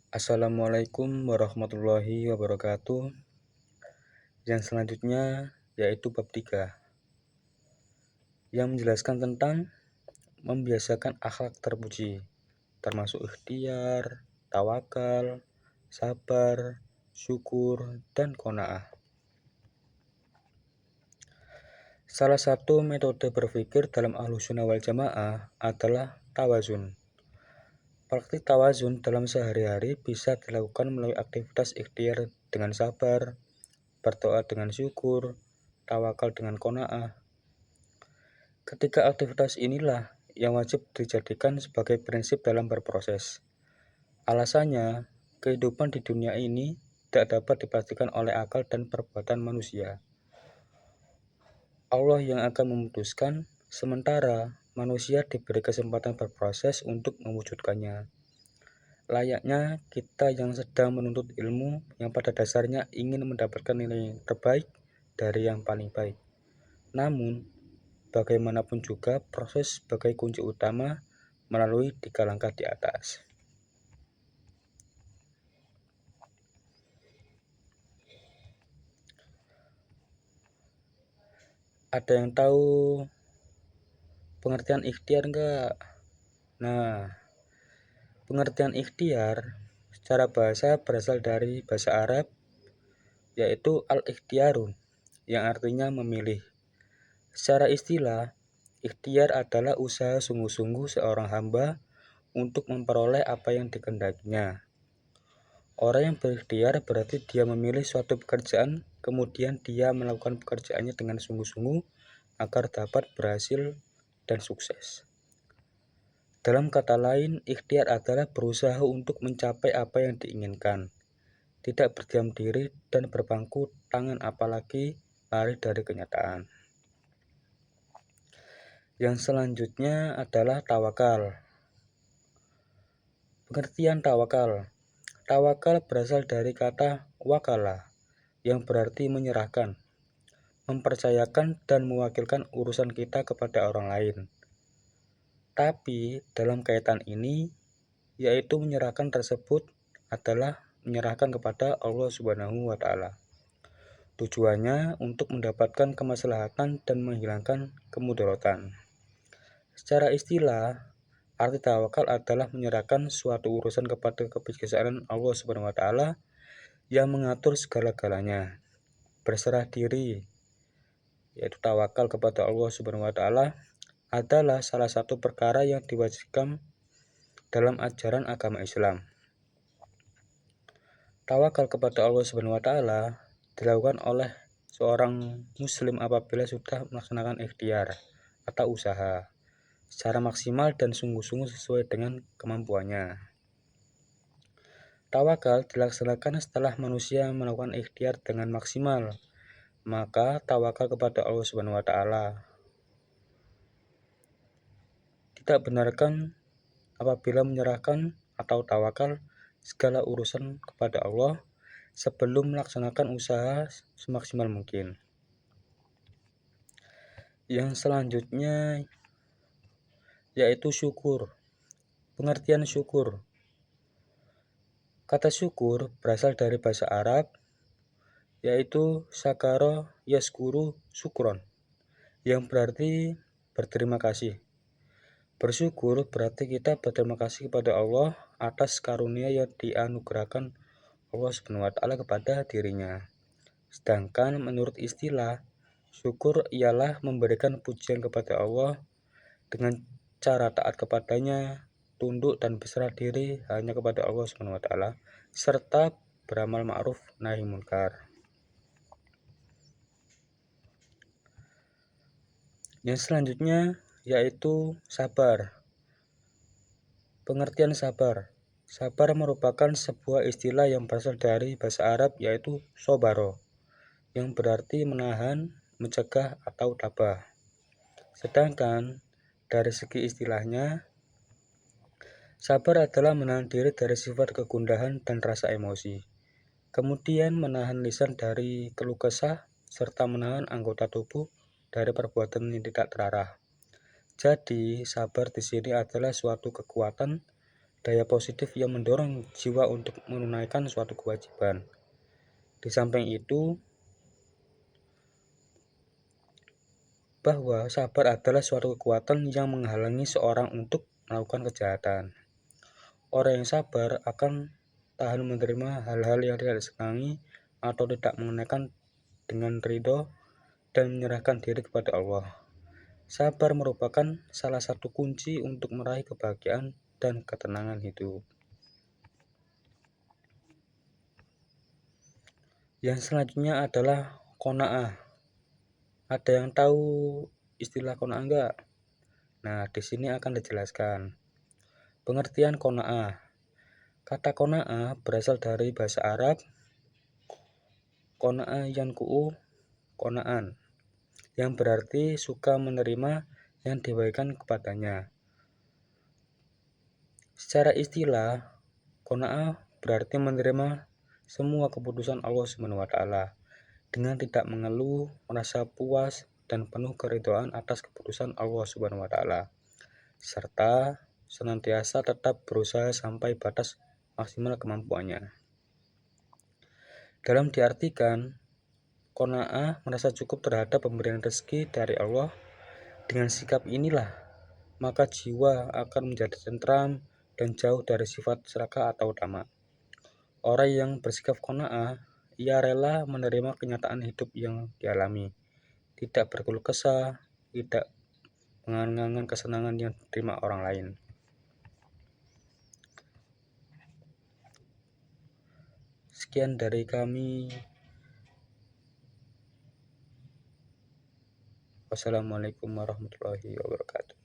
Assalamualaikum warahmatullahi wabarakatuh. Yang selanjutnya yaitu bab 3 yang menjelaskan tentang membiasakan akhlak terpuji, termasuk ikhtiar, tawakal, sabar, syukur, dan qanaah. Salah satu metode berpikir dalam Ahlussunnah wal Jamaah adalah tawazun. Praktik tawazun dalam sehari-hari bisa dilakukan melalui aktivitas ikhtiar dengan sabar, berdoa dengan syukur, tawakal dengan qanaah. Ketiga aktivitas inilah yang wajib dijadikan sebagai prinsip dalam berproses. Alasannya, kehidupan di dunia ini tidak dapat dipastikan oleh akal dan perbuatan manusia. Allah yang akan memutuskan, sementara manusia diberi kesempatan berproses untuk mewujudkannya. Layaknya kita yang sedang menuntut ilmu yang pada dasarnya ingin mendapatkan nilai terbaik dari yang paling baik. Namun, bagaimanapun juga proses sebagai kunci utama melalui 3 langkah di atas. Ada yang tahu pengertian ikhtiar enggak? Nah, pengertian ikhtiar secara bahasa berasal dari bahasa Arab yaitu al-ikhtiaru yang artinya memilih. Secara istilah, ikhtiar adalah usaha sungguh-sungguh seorang hamba untuk memperoleh apa yang dikehendakinya. Orang yang berikhtiar berarti dia memilih suatu pekerjaan, kemudian dia melakukan pekerjaannya dengan sungguh-sungguh agar dapat berhasil dan sukses. Dalam kata lain, ikhtiar adalah berusaha untuk mencapai apa yang diinginkan, tidak berdiam diri dan berpangku tangan apalagi lari dari kenyataan. Yang selanjutnya adalah tawakal. Pengertian tawakal. Tawakal berasal dari kata wakala, yang berarti menyerahkan, mempercayakan dan mewakilkan urusan kita kepada orang lain. Tapi dalam kaitan ini, yaitu menyerahkan tersebut adalah menyerahkan kepada Allah Subhanahu wa Ta'ala. Tujuannya untuk mendapatkan kemaslahatan dan menghilangkan kemudaratan. Secara istilah, arti tawakal adalah menyerahkan suatu urusan kepada kebijaksanaan Allah Subhanahu wa Ta'ala yang mengatur segala-galanya. Berserah diri, yaitu tawakal kepada Allah Subhanahu wa Ta'ala, adalah salah satu perkara yang diwajibkan dalam ajaran agama Islam. Tawakal kepada Allah Subhanahu wa Ta'ala dilakukan oleh seorang muslim apabila sudah melaksanakan ikhtiar atau usaha secara maksimal dan sungguh-sungguh sesuai dengan kemampuannya. Tawakal dilaksanakan setelah manusia melakukan ikhtiar dengan maksimal, maka tawakal kepada Allah Subhanahu wa Ta'ala. Tidak benarkan apabila menyerahkan atau tawakal segala urusan kepada Allah sebelum melaksanakan usaha semaksimal mungkin. Yang selanjutnya yaitu syukur. Pengertian syukur. Kata syukur berasal dari bahasa Arab yaitu syakara yaskuru syukron, yang berarti berterima kasih. Bersyukur berarti kita berterima kasih kepada Allah atas karunia yang dianugerahkan Allah Subhanahu wa Ta'ala kepada dirinya. Sedangkan menurut istilah, syukur ialah memberikan pujian kepada Allah dengan cara taat kepadanya, tunduk dan berserah diri hanya kepada Allah Subhanahu wa Ta'ala, serta beramal ma'ruf nahi munkar. Yang selanjutnya yaitu sabar. Pengertian sabar. Sabar merupakan sebuah istilah yang berasal dari bahasa Arab yaitu sobaro, yang berarti menahan, mencegah atau tabah. Sedangkan dari segi istilahnya, sabar adalah menahan diri dari sifat kegundahan dan rasa emosi, kemudian menahan lisan dari keluh kesah, serta menahan anggota tubuh dari perbuatan yang tidak terarah. Jadi, sabar di sini adalah suatu kekuatan daya positif yang mendorong jiwa untuk menunaikan suatu kewajiban. Di samping itu, bahwa sabar adalah suatu kekuatan yang menghalangi seorang untuk melakukan kejahatan. Orang yang sabar akan tahan menerima hal-hal yang tidak disenangi atau tidak mengenakan dengan ridho dan menyerahkan diri kepada Allah. Sabar merupakan salah satu kunci untuk meraih kebahagiaan dan ketenangan hidup. Yang selanjutnya adalah qanaah. Ada yang tahu istilah qanaah enggak? Nah, di sini akan dijelaskan. Pengertian qanaah. Kata qanaah berasal dari bahasa Arab qana'a yanku'u qana'an, yang berarti suka menerima yang diberikan kepadanya. Secara istilah, qanaah berarti menerima semua keputusan Allah SWT dengan tidak mengeluh, merasa puas dan penuh keridhaan atas keputusan Allah SWT, serta senantiasa tetap berusaha sampai batas maksimal kemampuannya. Dalam diartikan, qanaah merasa cukup terhadap pemberian rezeki dari Allah. Dengan sikap inilah, maka jiwa akan menjadi tentram dan jauh dari sifat serakah atau tamak. Orang yang bersikap qanaah, ia rela menerima kenyataan hidup yang dialami, tidak berkeluh kesah, tidak mengangan-angan kesenangan yang diterima orang lain. Sekian dari kami. Wassalamualaikum warahmatullahi wabarakatuh.